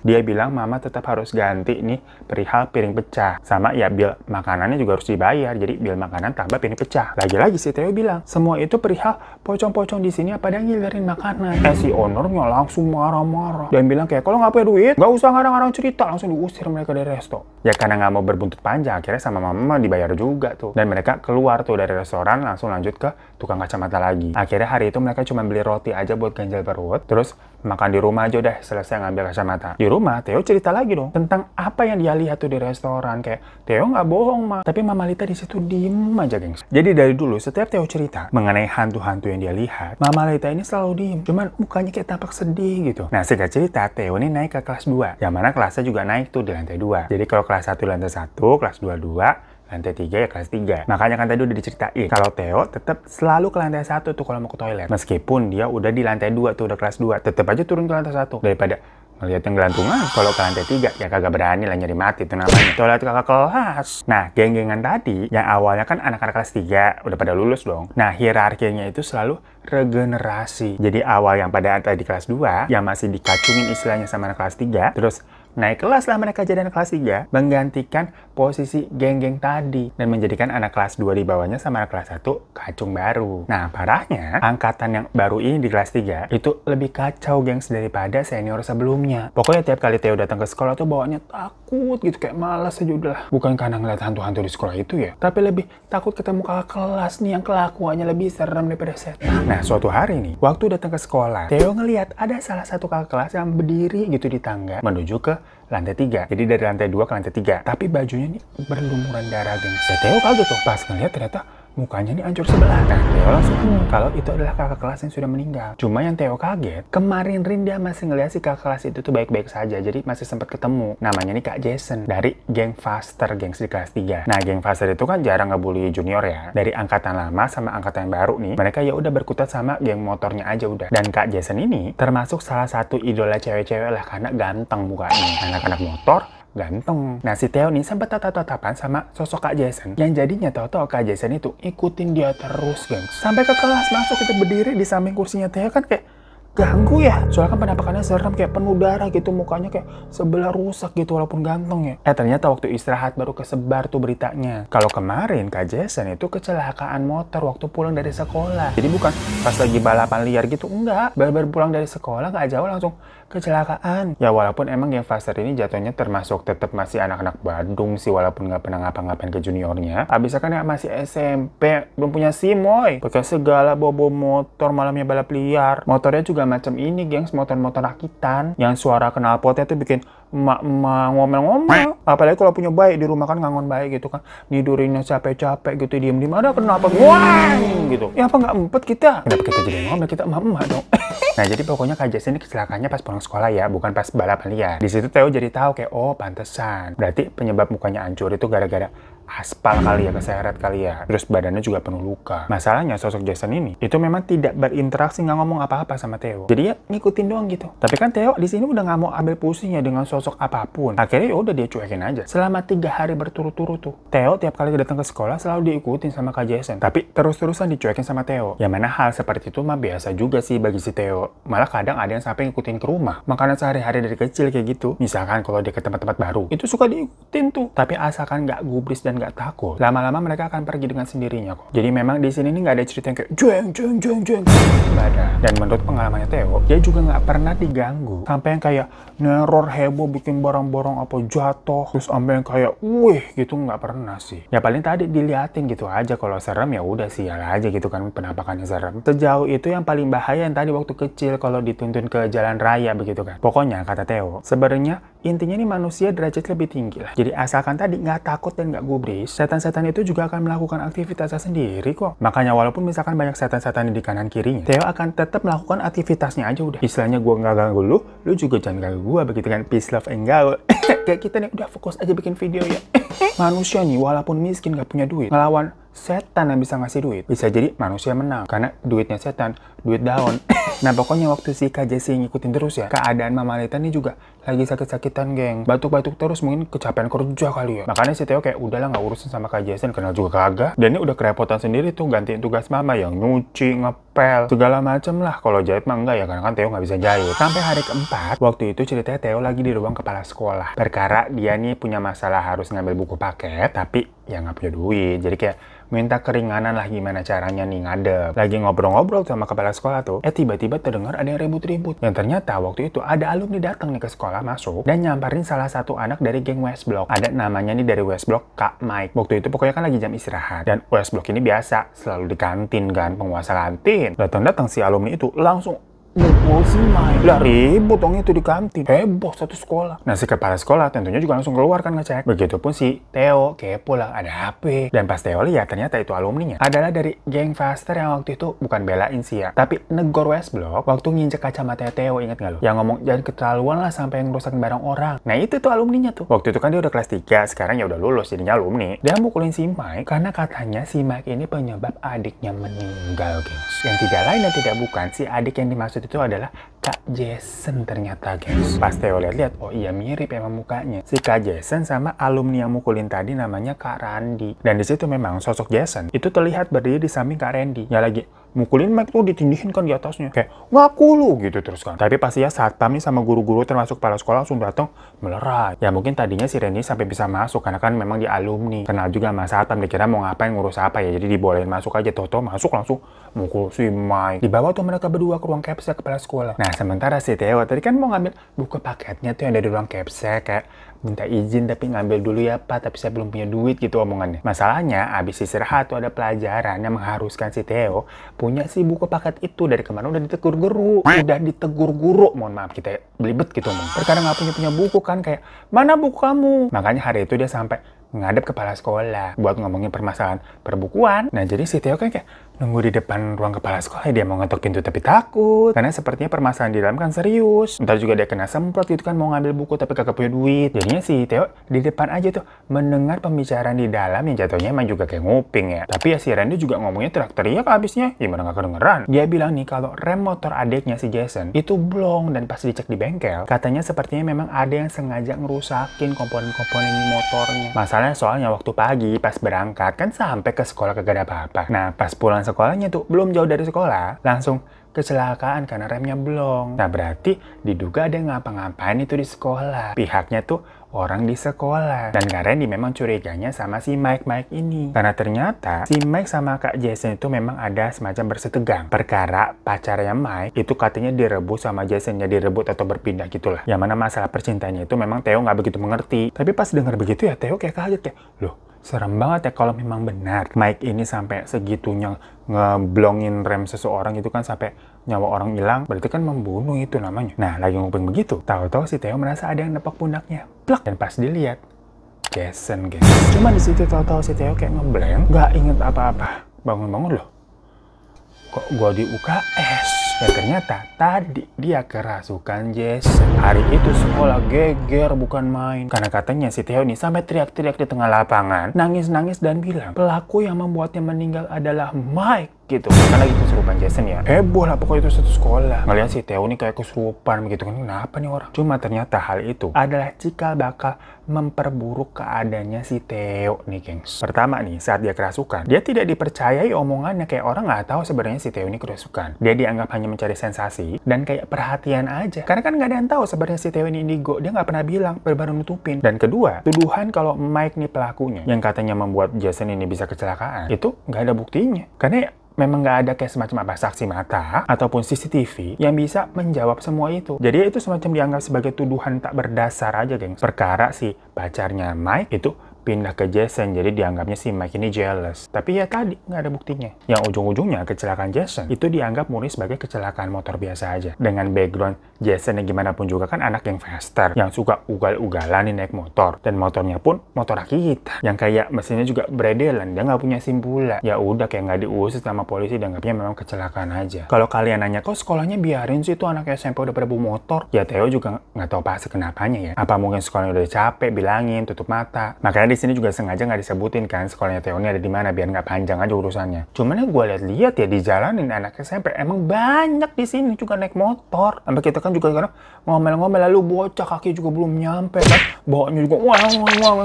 Dia bilang Mama tetap harus ganti nih perihal piring pecah. Sama ya bil makanannya juga harus dibayar. Jadi bil makanan tambah piring pecah. Lagi-lagi si Theo bilang semua itu perihal pocong-pocong di sini apa ada yang ngilerin makanan. Si ownernya langsung marah-marah dan bilang kayak kalau nggak punya duit nggak usah ngarang-ngarang cerita, langsung diusir mereka dari resto. Ya karena nggak mau berbuntut panjang, akhirnya sama Mama dibayar juga tuh. Dan mereka keluar tuh dari restoran langsung lanjut ke tukang kacamata lagi. Akhirnya hari itu mereka cuma beli roti aja buat ganjal perut. Terus makan di rumah aja udah selesai ngambil kacamata. Di rumah Theo cerita lagi dong tentang apa yang dia lihat tuh di restoran. Kayak Theo nggak bohong mah, tapi Mama Lita di situ diem aja gengs. Jadi dari dulu setiap Theo cerita mengenai hantu-hantu yang dia lihat, Mama Lita ini selalu diem, cuman mukanya kayak tampak sedih gitu. Nah singkat cerita Theo ini naik ke kelas 2, yang mana kelasnya juga naik tuh di lantai 2. Jadi kalau kelas 1 lantai 1, kelas 2 2, lantai 3 ya kelas 3. Makanya kan tadi udah diceritain kalau Theo tetap selalu ke lantai 1 tuh kalau mau ke toilet. Meskipun dia udah di lantai 2 tuh, udah kelas 2, tetap aja turun ke lantai 1 daripada ngeliat yang gelantungan. Kalau ke lantai 3 ya kagak berani lah, nyari mati itu namanya. Toilet kakak kelas. Nah geng-gengan tadi yang awalnya kan anak-anak kelas 3 udah pada lulus dong. Nah hierarkinya itu selalu regenerasi. Jadi awal yang pada ada di kelas 2 yang masih dikacungin istilahnya sama anak kelas 3, terus naik kelas lah mereka jadi anak kelas 3, menggantikan posisi geng-geng tadi dan menjadikan anak kelas 2 di bawahnya sama anak kelas 1 kacung baru. Nah parahnya angkatan yang baru ini di kelas 3 itu lebih kacau gengs daripada senior sebelumnya. Pokoknya tiap kali Theo datang ke sekolah tuh bawaannya takut gitu, kayak malas aja udahlah. Bukan karena ngeliat hantu-hantu di sekolah itu ya, tapi lebih takut ketemu kakak kelas nih yang kelakuannya lebih serem daripada setan. Nah suatu hari nih waktu datang ke sekolah, Theo ngeliat ada salah satu kakak kelas yang berdiri gitu di tangga menuju ke lantai 3. Jadi dari lantai 2 ke lantai 3. Tapi bajunya nih berlumuran darah gengs. Ya Theo kaget tuh pas ngeliat ternyata mukanya nih hancur sebelah. Nah Theo langsung kalau itu adalah kakak kelas yang sudah meninggal. Cuma yang Theo kaget, kemarin Rin dia masih ngeliat si kakak kelas itu tuh baik-baik saja. Jadi masih sempat ketemu. Namanya nih Kak Jason dari geng Faster gengs di kelas 3. Nah geng Faster itu kan jarang ngebully junior ya. Dari angkatan lama sama angkatan yang baru nih, mereka ya udah berkutat sama geng motornya aja udah. Dan Kak Jason ini termasuk salah satu idola cewek-cewek lah karena ganteng mukanya. Anak-anak motor ganteng. Nah si Theo nih sempat tatap-tatapan sama sosok Kak Jason, yang jadinya tahu-tahu Kak Jason itu ikutin dia terus gengs sampai ke kelas, masuk itu berdiri di samping kursinya Theo kan kayak ganggu ya. Soalnya kan penampakannya serem, kayak penuh darah gitu, mukanya kayak sebelah rusak gitu walaupun ganteng ya. Ternyata waktu istirahat baru kesebar tuh beritanya. Kalau kemarin Kak Jason itu kecelakaan motor waktu pulang dari sekolah. Jadi bukan pas lagi balapan liar gitu, enggak. Baru pulang dari sekolah nggak jauh langsung kecelakaan. Ya walaupun emang Geng Faster ini jatuhnya termasuk tetap masih anak-anak Bandung sih, walaupun nggak pernah ngapa-ngapain ke juniornya. Abisnya kan ya masih SMP, belum punya SIM woy. Pakai segala bobo motor, malamnya balap liar. Motornya juga macam ini gengs, motor-motor rakitan. Yang suara knalpotnya tuh bikin emak-emak ngomel-ngomel. Apalagi kalau punya bayi di rumah kan ngangon bayi gitu kan. Nidurinnya capek-capek gitu, diem-diem. Ada knalpot, wah gitu. Ya apa nggak empet kita? Kenapa kita jadi ngomel, kita emak-emak dong. Nah jadi pokoknya Kak Jason ini kecelakaannya pas pulang sekolah ya, bukan pas balapan liar. Di situ Theo jadi tahu kayak, oh pantesan. Berarti penyebab mukanya hancur itu gara-gara aspal kali ya, keseret kali ya. Terus badannya juga penuh luka. Masalahnya sosok Jason ini itu memang tidak berinteraksi, nggak ngomong apa-apa sama Theo. Jadi ya ngikutin doang gitu. Tapi kan Theo di sini udah nggak mau ambil pusing ya dengan sosok apapun. Akhirnya ya udah dia cuekin aja. Selama 3 hari berturut-turut tuh, Theo tiap kali datang ke sekolah selalu diikutin sama Kak Jason. Tapi terus-terusan dicuekin sama Theo. Ya mana hal seperti itu mah biasa juga sih bagi si Theo. Malah kadang ada yang sampai ngikutin ke rumah. Makanan sehari-hari dari kecil kayak gitu. Misalkan kalau dia ke tempat-tempat baru, itu suka diikutin tuh. Tapi asalkan nggak gubris dan nggak takut, lama-lama mereka akan pergi dengan sendirinya kok. Jadi memang di sini nih nggak ada cerita yang kayak jeng. Nggak ada. Dan menurut pengalamannya Theo, dia juga nggak pernah diganggu. Sampai yang kayak neror heboh bikin barang-barang apa jatuh. Terus sampai yang kayak wih gitu nggak pernah sih. Ya paling tadi diliatin gitu aja. Kalau serem ya udah sial aja gitu kan, penampakannya serem. Sejauh itu yang paling bahaya yang tadi waktu kecil kalau dituntun ke jalan raya begitu kan. Pokoknya kata Theo, sebenarnya intinya nih manusia derajat lebih tinggi lah. Jadi asalkan tadi nggak takut dan nggak gubris, setan-setan itu juga akan melakukan aktivitasnya sendiri kok. Makanya walaupun misalkan banyak setan-setan di kanan kirinya, Theo akan tetap melakukan aktivitasnya aja udah. Istilahnya gua nggak ganggu lu juga jangan ganggu gua begitu kan. Peace, love, and gaul. Kayak kita nih udah fokus aja bikin video ya. Manusia nih walaupun miskin nggak punya duit, ngelawan setan yang bisa ngasih duit, bisa jadi manusia menang. Karena duitnya setan, duit daun. Nah pokoknya waktu si Kak Jessie ngikutin terus ya, keadaan Mama Lita nih juga lagi sakit-sakitan geng. Batuk-batuk terus, mungkin kecapean kerja kali ya. Makanya si Theo kayak udahlah nggak urusin sama Kak Jessie, kenal juga kagak. Dan ini udah kerepotan sendiri tuh gantiin tugas Mama yang nyuci, ngepel, segala macem lah. Kalau jahit mah enggak ya, karena kan Theo nggak bisa jahit. Sampai hari keempat, waktu itu ceritanya Theo lagi di ruang kepala sekolah. Perkara dia nih punya masalah harus ngambil buku paket, tapi ya nggak punya duit. Jadi kayak minta keringanan lah gimana caranya nih ngadep. Lagi ngobrol-ngobrol sama kepala sekolah tuh, tiba-tiba terdengar ada yang ribut-ribut. Yang ternyata waktu itu ada alumni datang nih ke sekolah masuk dan nyamperin salah satu anak dari geng West Block. Ada namanya nih dari West Block, Kak Mike. Waktu itu pokoknya kan lagi jam istirahat. Dan West Block ini biasa selalu di kantin kan, penguasa kantin. Datang-datang si alumni itu langsung mukul si Mike. Lah ribut dong itu di kantin. Heboh satu sekolah. Nah si kepala sekolah tentunya juga langsung keluar kan ngecek. Begitupun si Theo, kepo lah ada HP. Dan pas Theo lihat ternyata itu alumninya adalah dari geng Faster yang waktu itu bukan belain sih ya, tapi negor West Block waktu nginjek kacamata Theo, inget gak lo? Yang ngomong jangan keterlaluan lah sampai ngerusakin barang orang. Nah itu tuh alumninya tuh. Waktu itu kan dia udah kelas 3, sekarang ya udah lulus jadinya alumni. Dia mukulin si Mike karena katanya si Mike ini penyebab adiknya meninggal guys. Yang tidak lain dan tidak bukan, si adik yang dimaksud itu adalah Kak Jason ternyata guys. Pas Theo lihat-lihat, oh iya mirip emang mukanya. Si Kak Jason sama alumni yang mukulin tadi namanya Kak Randy. Dan di situ memang sosok Jason itu terlihat berdiri di samping Kak Randy. Ya lagi mukulin Mike tuh ditindihin kan di atasnya. Kayak ngaku lu gitu terus kan. Tapi pasti ya satpam nih sama guru-guru termasuk kepala sekolah langsung datang melerai. Ya mungkin tadinya si Randy sampai bisa masuk karena kan memang di alumni. Kenal juga sama satpam, dikira mau ngapain ngurus apa ya. Jadi dibolehin masuk aja. Toto masuk langsung mukul si Mike. Dibawa tuh mereka berdua ke ruang capsek kepala sekolah. Nah sementara si Theo tadi kan mau ngambil buku paketnya tuh yang dari ruang capsek, kayak minta izin tapi ngambil dulu ya Pak, tapi saya belum punya duit gitu omongannya. Masalahnya abis istirahat tuh ada pelajaran yang mengharuskan si Theo punya si buku paket itu. Dari kemarin udah ditegur guru, mohon maaf kita belibet gitu omong. Perkara nggak punya buku kan, kayak mana buku kamu. Makanya hari itu dia sampai ngadep kepala sekolah buat ngomongin permasalahan perbukuan. Nah jadi si Theo kan kayak nunggu di depan ruang kepala sekolah, dia mau ngetok pintu tapi takut karena sepertinya permasalahan di dalam kan serius. Ntar juga dia kena semprot gitu kan, mau ngambil buku tapi kagak punya duit. Jadinya si Theo di depan aja tuh mendengar pembicaraan di dalam yang jatuhnya emang juga kayak nguping ya. Tapi ya si Randy juga ngomongnya teriak-teriak abisnya, gimana nggak kedengeran. Dia bilang nih kalau rem motor adiknya si Jason itu blong, dan pas dicek di bengkel katanya sepertinya memang ada yang sengaja ngerusakin komponen-komponen motornya. Masalahnya soalnya waktu pagi pas berangkat kan sampai ke sekolah kagak ada apa-apa. Nah pas pulang sekolahnya tuh belum jauh dari sekolah langsung kecelakaan karena remnya blong. Nah berarti diduga ada ngapa-ngapain itu di sekolah. Pihaknya tuh orang di sekolah. Dan Kak Randy memang curiganya sama si Mike ini. Karena ternyata si Mike sama Kak Jason itu memang ada semacam bersetegang. Perkara pacarnya Mike itu katanya direbut sama Jason. Ya direbut atau berpindah gitulah. Yang mana masalah percintaannya itu memang Theo nggak begitu mengerti. Tapi pas dengar begitu ya Theo kayak kaget kayak, loh serem banget ya kalau memang benar Mike ini sampai segitunya ngeblongin rem seseorang itu kan sampai nyawa orang hilang, berarti kan membunuh itu namanya. Nah, lagi ngomong begitu, tahu-tahu si Theo merasa ada yang nepok pundaknya. Plak, dan pas dilihat, Jason, guys. Cuma di situ tahu-tahu si Theo kayak ngeblank, nggak inget apa-apa. Bangun-bangun loh. Kok gua di UKS? Ya ternyata tadi dia kerasukan Jason. Hari itu sekolah geger bukan main. Karena katanya si Theo ini sampai teriak-teriak di tengah lapangan, nangis-nangis dan bilang pelaku yang membuatnya meninggal adalah Mike gitu. Karena lagi kesurupan Jason ya. Heboh lah pokoknya itu satu sekolah. Ngeliat si Theo ini kayak kesurupan begitu kan. Kenapa nih orang? Cuma ternyata hal itu adalah cikal bakal memperburuk keadaannya si Theo nih gengs. Pertama nih saat dia kerasukan, dia tidak dipercayai omongannya, kayak orang nggak tahu sebenarnya si Theo ini kerasukan. Dia dianggap hanya mencari sensasi dan kayak perhatian aja. Karena kan nggak ada yang tahu sebenarnya si Theo ini indigo. Dia nggak pernah bilang, baru nutupin. Dan kedua, tuduhan kalau Mike nih pelakunya yang katanya membuat Jason ini bisa kecelakaan, itu nggak ada buktinya. Karena memang nggak ada kayak semacam apa saksi mata ataupun CCTV yang bisa menjawab semua itu. Jadi itu semacam dianggap sebagai tuduhan tak berdasar aja, gengs. Perkara si pacarnya Mike itu pindah ke Jason, jadi dianggapnya si Mike ini jealous. Tapi ya tadi, nggak ada buktinya. Yang ujung-ujungnya kecelakaan Jason itu dianggap murni sebagai kecelakaan motor biasa aja. Dengan background Jason yang gimana pun juga kan anak yang faster, yang suka ugal-ugalan nih naik motor. Dan motornya pun motor kita, yang kayak mesinnya juga bredelan, dia nggak punya sim pula. Ya udah kayak nggak diusut sama polisi, dianggapnya memang kecelakaan aja. Kalau kalian nanya, kok sekolahnya biarin sih tuh anak SMP udah pada bawa motor? Ya Theo juga nggak tahu pasti kenapanya ya. Apa mungkin sekolahnya udah capek, bilangin, tutup mata. Makanya di sini juga sengaja nggak disebutin kan sekolahnya Theo ini ada di mana biar nggak panjang aja urusannya. Cuman ya gue lihat-lihat ya di jalanin anak SMP emang banyak di sini juga naik motor. Sampai kita kan juga kadang ngomel-ngomel, lalu bocah kaki juga belum nyampe kan, bawanya juga wah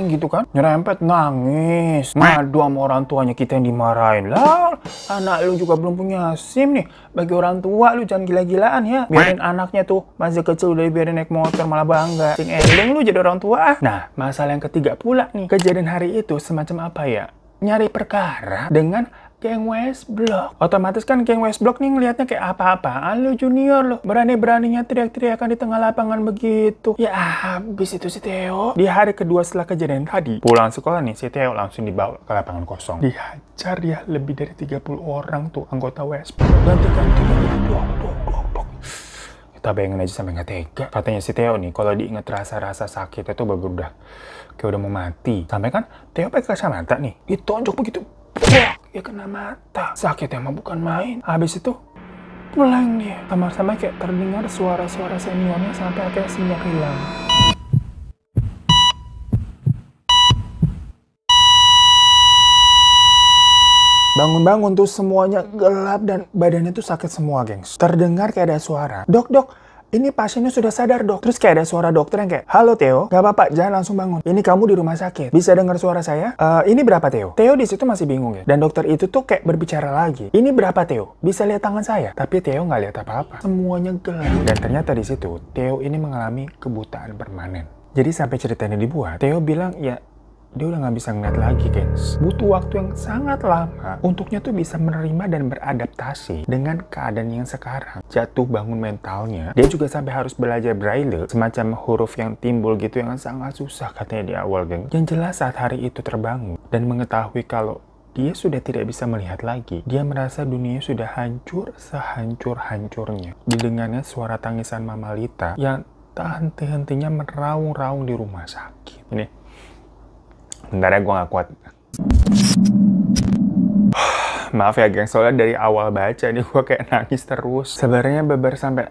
gitu kan, nyerempet nangis, ngadu sama orang tuanya, kita yang dimarahin. Lah anak lu juga belum punya SIM nih, bagi orang tua lu jangan gila-gilaan ya, biarin anaknya tuh masih kecil udah biarin naik motor malah bangga, sing eling lu jadi orang tua. Nah masalah yang ketiga pula nih, kejadian hari itu semacam apa ya, nyari perkara dengan geng West Block. Otomatis kan geng West Block nih ngelihatnya kayak apa-apaan lu junior lo, berani-beraninya teriak-teriakan di tengah lapangan begitu. Ya habis itu si Theo. Di hari kedua setelah kejadian tadi, pulang sekolah nih si Theo langsung dibawa ke lapangan kosong. Dihajar dia lebih dari 30 orang tuh anggota West Block. Ganti-ganti dok. Kita bayangin aja sampai nggak tega. Katanya si Theo nih kalau diinget rasa-rasa sakit itu baru udah kayak udah mau mati. Sampai kan Theo pakai kacamata nih, ditonjok begitu. Wah, ya kena mata. Sakit emang bukan main. Habis itu pulang dia. Sama-sama kayak terdengar suara-suara seniornya sampai akhirnya sinyal hilang. Bangun-bangun tuh semuanya gelap dan badannya tuh sakit semua, gengs. Terdengar kayak ada suara. Dok, ini pasiennya sudah sadar, dok. Terus kayak ada suara dokter yang kayak, halo Theo, gak apa-apa, jangan langsung bangun. Ini kamu di rumah sakit. Bisa dengar suara saya? Ini berapa Theo? Theo di situ masih bingung ya. Dan dokter itu tuh kayak berbicara lagi. Ini berapa Theo? Bisa lihat tangan saya? Tapi Theo nggak lihat apa-apa. Semuanya gelap. Dan ternyata di situ Theo ini mengalami kebutaan permanen. Jadi sampai ceritanya dibuat, Theo bilang ya dia udah nggak bisa ngeliat lagi, guys. Butuh waktu yang sangat lama untuknya tuh bisa menerima dan beradaptasi dengan keadaan yang sekarang. Jatuh bangun mentalnya, dia juga sampai harus belajar braille, semacam huruf yang timbul gitu yang sangat susah katanya di awal, geng. Yang jelas saat hari itu terbangun dan mengetahui kalau dia sudah tidak bisa melihat lagi, dia merasa dunia sudah hancur sehancur-hancurnya. Didengarnya suara tangisan Mama Lita yang tak henti-hentinya meraung-raung di rumah sakit. Ini bentar ya, gue gak kuat. Maaf ya geng, soalnya dari awal baca nih gue kayak nangis terus. Sebenarnya beber sampai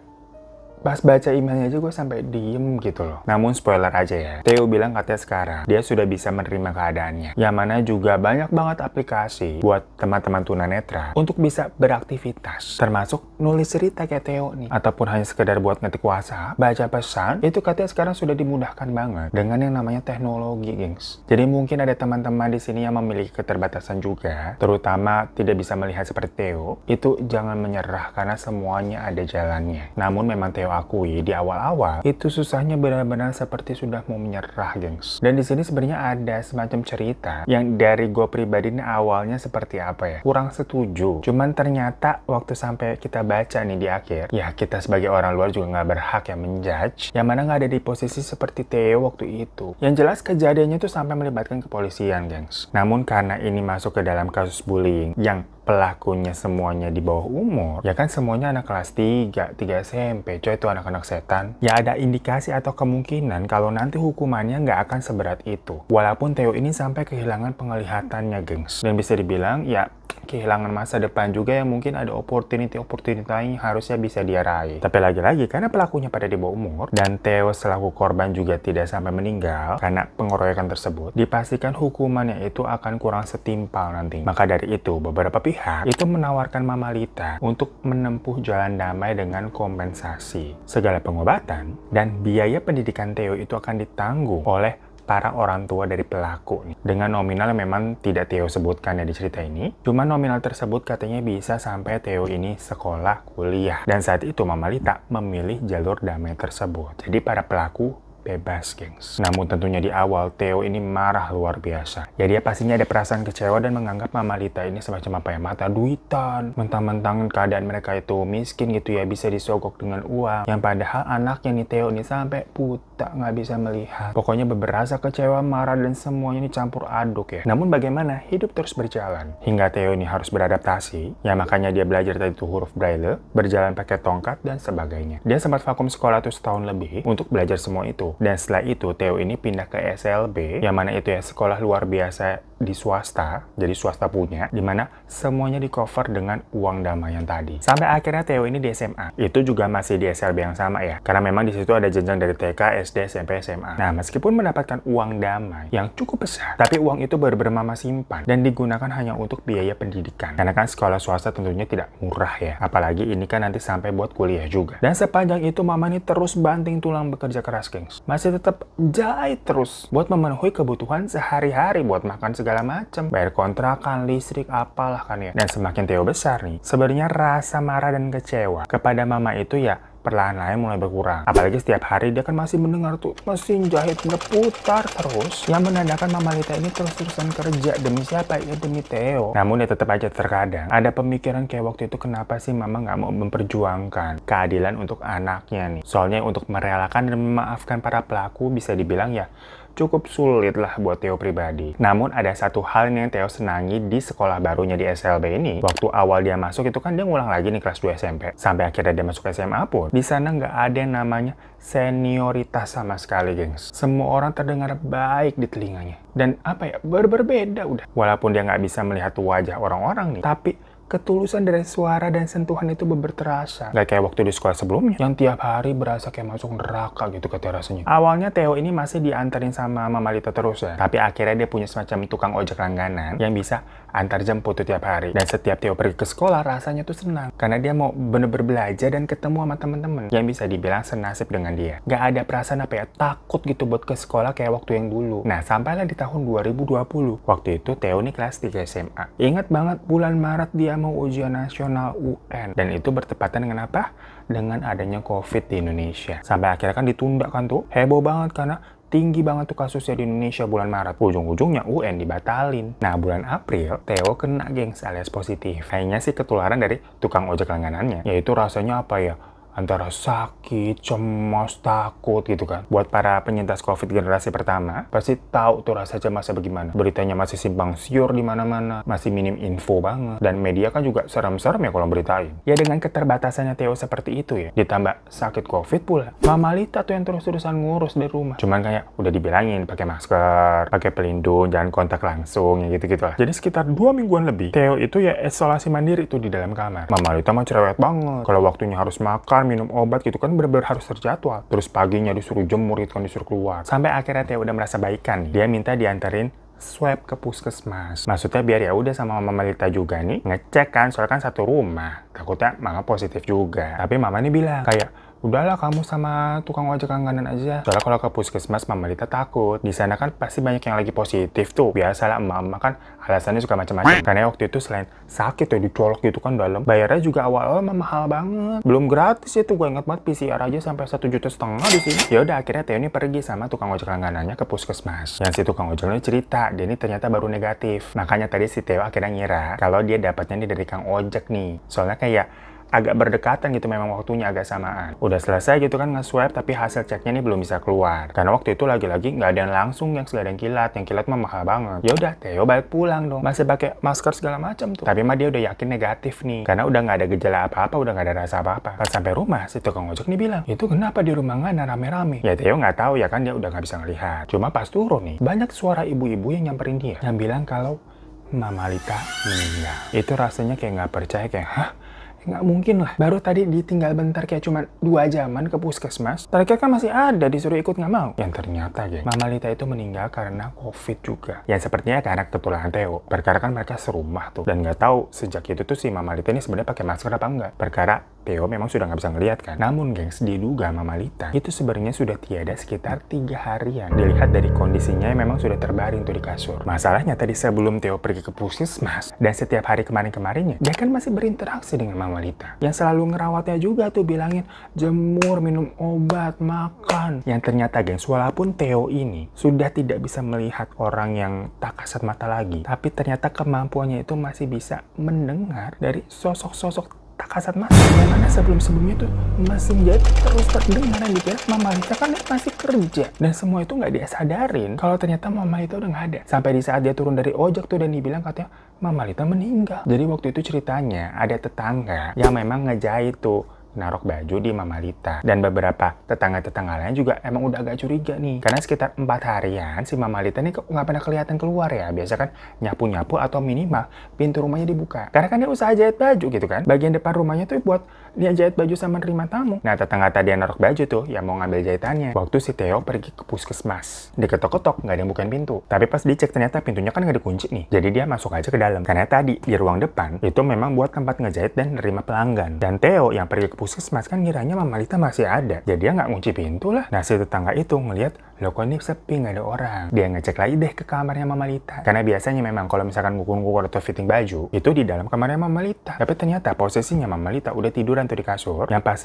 Pas baca emailnya aja gue sampai diem gitu loh. Namun spoiler aja ya, Theo bilang katanya sekarang dia sudah bisa menerima keadaannya. Yang mana juga banyak banget aplikasi buat teman-teman tunanetra untuk bisa beraktivitas. Termasuk nulis cerita kayak Theo nih. Ataupun hanya sekedar buat ngetik WhatsApp, baca pesan, itu katanya sekarang sudah dimudahkan banget dengan yang namanya teknologi, gengs. Jadi mungkin ada teman-teman di sini yang memiliki keterbatasan juga, terutama tidak bisa melihat seperti Theo. Itu jangan menyerah karena semuanya ada jalannya. Namun memang Theo akui di awal-awal itu susahnya benar-benar seperti sudah mau menyerah, gengs. Dan di sini sebenarnya ada semacam cerita yang dari gue pribadi ini awalnya seperti apa ya, kurang setuju. Cuman ternyata waktu sampai kita baca nih di akhir, ya kita sebagai orang luar juga nggak berhak ya menjudge, yang mana nggak ada di posisi seperti Theo waktu itu. Yang jelas kejadiannya itu sampai melibatkan kepolisian, gengs. Namun karena ini masuk ke dalam kasus bullying yang pelakunya semuanya di bawah umur, ya kan semuanya anak kelas 3 SMP, coy, itu anak-anak setan. Ya ada indikasi atau kemungkinan kalau nanti hukumannya nggak akan seberat itu. Walaupun Theo ini sampai kehilangan penglihatannya, gengs. Dan bisa dibilang, ya kehilangan masa depan juga yang mungkin ada opportunity yang harusnya bisa dia raih. Tapi lagi-lagi karena pelakunya pada di bawah umur dan Theo selaku korban juga tidak sampai meninggal karena pengeroyokan tersebut, dipastikan hukumannya itu akan kurang setimpal nanti. Maka dari itu beberapa pihak itu menawarkan Mama Lita untuk menempuh jalan damai dengan kompensasi segala pengobatan dan biaya pendidikan Theo itu akan ditanggung oleh para orang tua dari pelaku nih. Dengan nominal yang memang tidak Theo sebutkan ya di cerita ini. Cuma nominal tersebut katanya bisa sampai Theo ini sekolah kuliah. Dan saat itu Mama Lita memilih jalur damai tersebut. Jadi para pelaku bebas, gengs. Namun tentunya di awal Theo ini marah luar biasa. Ya dia pastinya ada perasaan kecewa dan menganggap Mama Lita ini semacam apa ya, mata duitan. Mentang-mentang keadaan mereka itu miskin gitu ya, bisa disogok dengan uang. Yang padahal anaknya nih Theo ini sampai buta, nggak bisa melihat. Pokoknya berasa kecewa, marah, dan semuanya ini campur aduk ya. Namun bagaimana, hidup terus berjalan. Hingga Theo ini harus beradaptasi. Ya makanya dia belajar tadi itu huruf braille, berjalan pakai tongkat, dan sebagainya. Dia sempat vakum sekolah tuh setahun lebih untuk belajar semua itu. Dan setelah itu Theo ini pindah ke SLB, yang mana itu ya sekolah luar biasa di swasta, jadi swasta punya, dimana semuanya di cover dengan uang damai yang tadi. Sampai akhirnya Theo ini di SMA. Itu juga masih di SLB yang sama ya, karena memang di situ ada jenjang dari TK, SD, SMP, SMA. Nah, meskipun mendapatkan uang damai yang cukup besar, tapi uang itu baru Mama simpan dan digunakan hanya untuk biaya pendidikan. Karena kan sekolah swasta tentunya tidak murah ya, apalagi ini kan nanti sampai buat kuliah juga. Dan sepanjang itu Mama ini terus banting tulang bekerja keras, gengs. Masih tetap jahit terus buat memenuhi kebutuhan sehari-hari, buat makan segala macam, bayar kontrakan, listrik, apalah kan ya. Dan semakin Theo besar nih, sebenarnya rasa marah dan kecewa kepada Mama itu ya perlahan-lahan mulai berkurang. Apalagi setiap hari dia kan masih mendengar tuh mesin jahit berputar terus, yang menandakan Mama Lita ini terus-terusan kerja demi siapa? Ya demi Theo. Namun ya tetap aja terkadang ada pemikiran kayak waktu itu, kenapa sih Mama nggak mau memperjuangkan keadilan untuk anaknya nih? Soalnya untuk merelakan dan memaafkan para pelaku bisa dibilang ya cukup sulit lah buat Theo pribadi. Namun ada satu hal yang Theo senangi di sekolah barunya di SLB ini. Waktu awal dia masuk itu kan dia ngulang lagi nih kelas 2 SMP. Sampai akhirnya dia masuk SMA pun, di sana nggak ada yang namanya senioritas sama sekali, gengs. Semua orang terdengar baik di telinganya. Dan apa ya, berbeda udah. Walaupun dia nggak bisa melihat wajah orang-orang nih, tapi ketulusan dari suara dan sentuhan itu terasa. Gak kayak waktu di sekolah sebelumnya, yang tiap hari berasa kayak masuk neraka gitu katanya rasanya. Awalnya Theo ini masih diantarin sama Mama Lita terus ya. Tapi akhirnya dia punya semacam tukang ojek langganan yang bisa antar jemput tuh tiap hari. Dan setiap Theo pergi ke sekolah rasanya tuh senang. Karena dia mau bener-bener belajar dan ketemu sama temen-temen yang bisa dibilang senasib dengan dia. Gak ada perasaan apa ya, takut gitu buat ke sekolah kayak waktu yang dulu. Nah, sampailah di tahun 2020. Waktu itu Theo ini kelas 3 SMA. Ingat banget bulan Maret dia mau ujian nasional UN. Dan itu bertepatan dengan apa? Dengan adanya COVID di Indonesia. Sampai akhirnya kan ditunda kan tuh. Heboh banget karena tinggi banget tuh kasusnya di Indonesia bulan Maret. Ujung-ujungnya UN dibatalin. Nah, bulan April, Theo kena, gengs, alias positif. Kayaknya sih ketularan dari tukang ojek langganannya. Yaitu rasanya apa ya? Antara sakit, cemas, takut gitu kan. Buat para penyintas COVID generasi pertama, pasti tahu tuh rasa cemasnya bagaimana. Beritanya masih simpang siur di mana-mana, masih minim info banget. Dan media kan juga serem-serem ya kalau beritain. Ya dengan keterbatasannya Theo seperti itu ya, ditambah sakit COVID pula. Mama Lita tuh yang terus-terusan ngurus di rumah. Cuman kayak udah dibilangin pakai masker, pakai pelindung, jangan kontak langsung, ya gitu-gitu lah. Jadi sekitar 2 mingguan lebih, Theo itu ya isolasi mandiri tuh di dalam kamar. Mama Lita mah cerewet banget. Kalau waktunya harus makan, makan, minum obat gitu kan, bener-bener harus terjadwal. Terus paginya disuruh jemur gitu kan, disuruh keluar. Sampai akhirnya Theo udah merasa baikan. Dia minta dianterin swab ke puskesmas. Maksudnya biar ya udah sama Mama Lita juga nih ngecek kan, soalnya kan satu rumah. Takutnya Mama positif juga. Tapi Mama nih bilang kayak, udahlah kamu sama tukang ojek langganan aja. Soalnya kalau ke puskesmas Mama Lita takut. Di sana kan pasti banyak yang lagi positif tuh. Biasalah emak-emak kan alasannya suka macam-macam. Karena waktu itu selain sakit tuh dicolok gitu kan dalam, bayarnya juga awal-awal mahal banget. Belum gratis itu, gue ingat banget PCR aja sampai 1,5 juta di sini. Ya udah akhirnya Theo ini pergi sama tukang ojek langganannya ke puskesmas. Yang si tukang ojeknya cerita, dia ini ternyata baru negatif. Makanya tadi si Theo akhirnya ngira kalau dia dapatnya nih dari kang ojek nih. Soalnya kayak agak berdekatan gitu, memang waktunya agak samaan. Udah selesai gitu kan nge-swab, tapi hasil ceknya nih belum bisa keluar. Karena waktu itu lagi-lagi nggak ada yang langsung, yang nggak ada yang kilat mah mahal banget. Ya udah, Theo balik pulang dong. Masih pakai masker segala macam tuh. Tapi mah dia udah yakin negatif nih. Karena udah nggak ada gejala apa-apa, udah nggak ada rasa apa-apa. Pas sampai rumah, si tukang ojek nih bilang, itu kenapa di rumah nggak ada rame-rame? Ya Theo nggak tahu ya kan, dia udah nggak bisa ngelihat. Cuma pas turun nih, banyak suara ibu-ibu yang nyamperin dia. Yang bilang kalau Mama Lita meninggal. Itu rasanya kayak nggak percaya, kayak, hah? Nggak mungkin lah, baru tadi ditinggal bentar kayak cuma 2 jaman ke puskesmas. Terakhir kan masih ada, disuruh ikut nggak mau. Yang ternyata geng, Mama Lita itu meninggal karena COVID juga. Yang sepertinya karena ketularan Theo. Perkara kan mereka serumah tuh, dan nggak tahu sejak itu tuh si Mama Lita ini sebenarnya pakai masker apa enggak. Perkara Theo memang sudah nggak bisa ngeliat kan. Namun gengs, diduga Mama Lita itu sebenarnya sudah tiada sekitar 3 harian. Dilihat dari kondisinya yang memang sudah terbaring tuh di kasur. Masalahnya tadi sebelum Theo pergi ke puskesmas, dan setiap hari kemarin-kemarinnya, dia kan masih berinteraksi dengan Mama Lita. Yang selalu ngerawatnya juga tuh, bilangin jemur, minum obat, makan. Yang ternyata gengs, walaupun Theo ini sudah tidak bisa melihat orang yang tak kasat mata lagi, tapi ternyata kemampuannya itu masih bisa mendengar dari sosok-sosok tak kasat mata, yang mana sebelum-sebelumnya tuh masih jadi terus terdengar, yang dikira Mama Lita kan masih kerja. Dan semua itu nggak dia sadarin kalau ternyata Mama Lita udah nggak ada. Sampai di saat dia turun dari ojek tuh dan dibilang katanya Mama Lita meninggal. Jadi waktu itu ceritanya ada tetangga yang memang ngejahit tuh, narok baju di Mama Lita. Dan beberapa tetangga-tetangga lain juga emang udah agak curiga nih. Karena sekitar 4 harian si Mama Lita nih kok nggak pernah kelihatan keluar ya. Biasa kan nyapu-nyapu atau minimal pintu rumahnya dibuka. Karena kan dia usaha jahit baju gitu kan. Bagian depan rumahnya tuh buat dia jahit baju sama nerima tamu. Nah tetangga tadi yang narok baju tuh yang mau ngambil jahitannya. Waktu si Theo pergi ke puskesmas, diketok-ketok nggak ada yang bukain pintu. Tapi pas dicek ternyata pintunya kan nggak dikunci nih. Jadi dia masuk aja ke dalam. Karena tadi di ruang depan itu memang buat tempat ngejahit dan nerima pelanggan. Dan Theo yang pergi ke puskesmas kan ngiranya Mama Lita masih ada. Jadi dia nggak ngunci pintu lah. Nah si tetangga itu ngelihat, loh kok ini sepi nggak ada orang. Dia ngecek lagi deh ke kamarnya Mama Lita. Karena biasanya memang kalau misalkan ngukur-ngukur atau fitting baju, itu di dalam kamarnya Mama Lita. Tapi ternyata posisinya Mama Lita udah tiduran tuh di kasur. Yang pas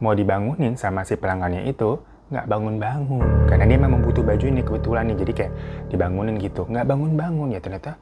mau dibangunin sama si pelanggannya itu, nggak bangun-bangun. Karena dia memang butuh baju ini kebetulan nih. Jadi kayak dibangunin gitu. Nggak bangun-bangun ya ternyata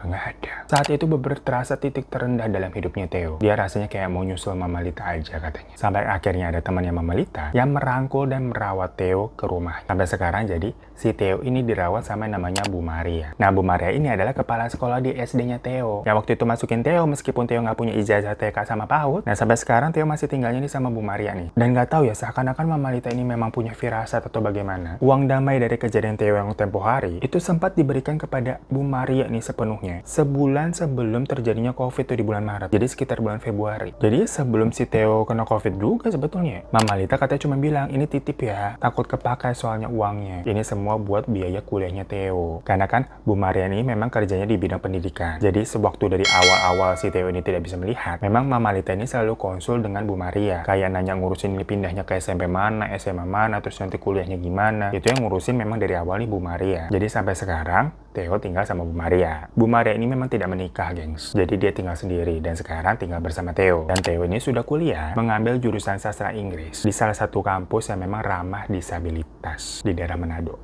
nggak ada. Saat itu beber terasa titik terendah dalam hidupnya Theo. Dia rasanya kayak mau nyusul Mama Lita aja katanya. Sampai akhirnya ada temannya Mama Lita yang merangkul dan merawat Theo ke rumah. Sampai sekarang jadi si Theo ini dirawat sama yang namanya Bu Maria. Nah Bu Maria ini adalah kepala sekolah di SD-nya Theo. Yang waktu itu masukin Theo meskipun Theo nggak punya ijazah TK sama PAUD. Nah sampai sekarang Theo masih tinggalnya nih sama Bu Maria nih. Dan nggak tahu ya seakan-akan Mama Lita ini memang punya firasat atau bagaimana. Uang damai dari kejadian Theo yang tempo hari itu sempat diberikan kepada Bu Maria nih sepenuhnya. Sebulan sebelum terjadinya COVID tuh di bulan Maret. Jadi sekitar bulan Februari. Jadi sebelum si Theo kena COVID juga sebetulnya. Mama Lita katanya cuma bilang, ini titip ya. Takut kepakai soalnya uangnya. Ini semua buat biaya kuliahnya Theo. Karena kan Bu Maria ini memang kerjanya di bidang pendidikan. Jadi sewaktu dari awal-awal si Theo ini tidak bisa melihat, memang Mama Lita ini selalu konsul dengan Bu Maria. Kayak nanya ngurusin ini pindahnya ke SMP mana, SMA mana, terus nanti kuliahnya gimana. Itu yang ngurusin memang dari awal nih Bu Maria. Jadi sampai sekarang Theo tinggal sama Bu Maria. Bu Maria ini memang tidak menikah, gengs. Jadi dia tinggal sendiri dan sekarang tinggal bersama Theo. Dan Theo ini sudah kuliah mengambil jurusan sastra Inggris di salah satu kampus yang memang ramah disabilitas di daerah Manado.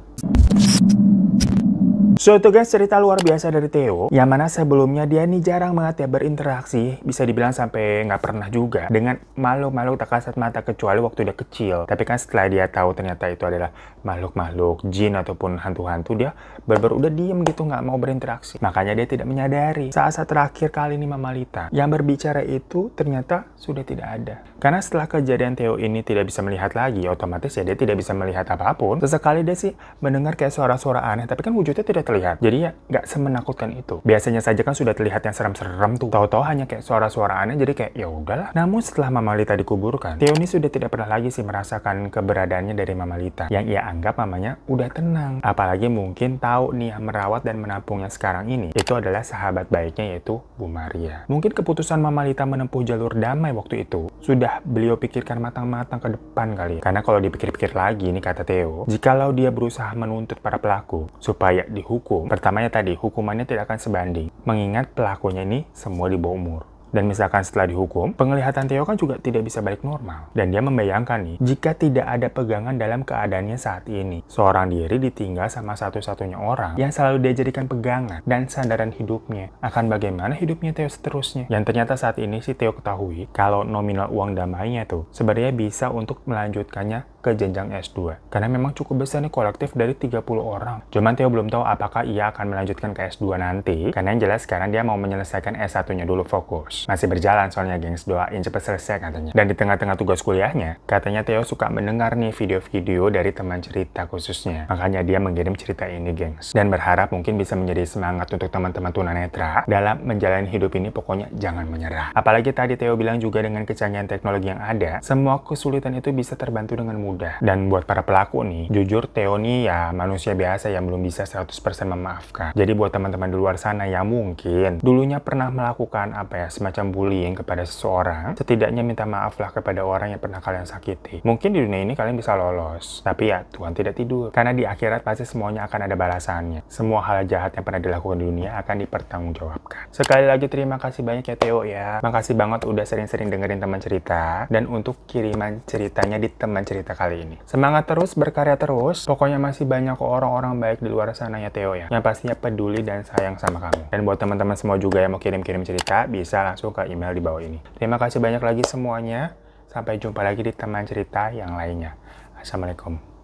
So itu guys cerita luar biasa dari Theo, yang mana sebelumnya dia nih jarang banget ya berinteraksi, bisa dibilang sampai nggak pernah juga dengan makhluk-makhluk tak kasat mata kecuali waktu dia kecil. Tapi kan setelah dia tahu ternyata itu adalah makhluk-makhluk jin ataupun hantu-hantu, dia bener-bener udah diem gitu, nggak mau berinteraksi. Makanya dia tidak menyadari saat terakhir kali nih Mama Lita yang berbicara itu ternyata sudah tidak ada. Karena setelah kejadian Theo ini tidak bisa melihat lagi, otomatis ya dia tidak bisa melihat apapun. Sesekali dia sih mendengar kayak suara-suara aneh, tapi kan wujudnya tidak terlihat. Jadi ya nggak semenakutkan itu. Biasanya saja kan sudah terlihat yang serem-serem tuh. Tahu-tahu hanya kayak suara-suara aneh, jadi kayak ya udahlah. Namun setelah Mama Lita dikuburkan, Theo ini sudah tidak pernah lagi sih merasakan keberadaannya dari Mama Lita. Yang ia anggap mamanya udah tenang. Apalagi mungkin tahu nih yang merawat dan menampungnya sekarang ini itu adalah sahabat baiknya, yaitu Bu Maria. Mungkin keputusan Mama Lita menempuh jalur damai waktu itu sudah beliau pikirkan matang-matang ke depan kali. Karena kalau dipikir-pikir lagi nih, kata Theo, jikalau dia berusaha menuntut para pelaku supaya dihukum, pertamanya tadi hukumannya tidak akan sebanding, mengingat pelakunya ini semua di bawah umur. Dan misalkan setelah dihukum, penglihatan Theo kan juga tidak bisa balik normal. Dan dia membayangkan nih, jika tidak ada pegangan dalam keadaannya saat ini, seorang diri ditinggal sama satu-satunya orang yang selalu dia jadikan pegangan dan sandaran hidupnya, akan bagaimana hidupnya Theo seterusnya. Yang ternyata saat ini si Theo ketahui, kalau nominal uang damainya tuh sebenarnya bisa untuk melanjutkannya ke jenjang S2. Karena memang cukup besar nih kolektif dari 30 orang. Cuman Theo belum tahu apakah ia akan melanjutkan ke S2 nanti, karena yang jelas sekarang dia mau menyelesaikan S1-nya dulu fokus. Masih berjalan soalnya, gengs, doain cepet selesai katanya. Dan di tengah-tengah tugas kuliahnya, katanya Theo suka mendengar nih video-video dari teman cerita khususnya. Makanya dia mengirim cerita ini, gengs. Dan berharap mungkin bisa menjadi semangat untuk teman-teman tunanetra dalam menjalani hidup ini, pokoknya jangan menyerah. Apalagi tadi Theo bilang juga dengan kecanggihan teknologi yang ada, semua kesulitan itu bisa terbantu dengan mudah. Dan buat para pelaku nih, jujur Theo nih ya manusia biasa yang belum bisa 100% memaafkan. Jadi buat teman-teman di luar sana yang mungkin dulunya pernah melakukan semacam bullying kepada seseorang, setidaknya minta maaflah kepada orang yang pernah kalian sakiti. Mungkin di dunia ini kalian bisa lolos, tapi ya Tuhan tidak tidur. Karena di akhirat pasti semuanya akan ada balasannya. Semua hal jahat yang pernah dilakukan di dunia akan dipertanggungjawabkan. Sekali lagi terima kasih banyak ya Theo ya. Makasih banget udah sering-sering dengerin teman cerita, dan untuk kiriman ceritanya di teman cerita kali ini. Semangat terus, berkarya terus. Pokoknya masih banyak kok orang-orang baik di luar sana ya Theo ya, yang pastinya peduli dan sayang sama kamu. Dan buat teman-teman semua juga yang mau kirim-kirim cerita, bisa langsung ke email di bawah ini. Terima kasih banyak lagi semuanya. Sampai jumpa lagi di teman cerita yang lainnya. Assalamualaikum.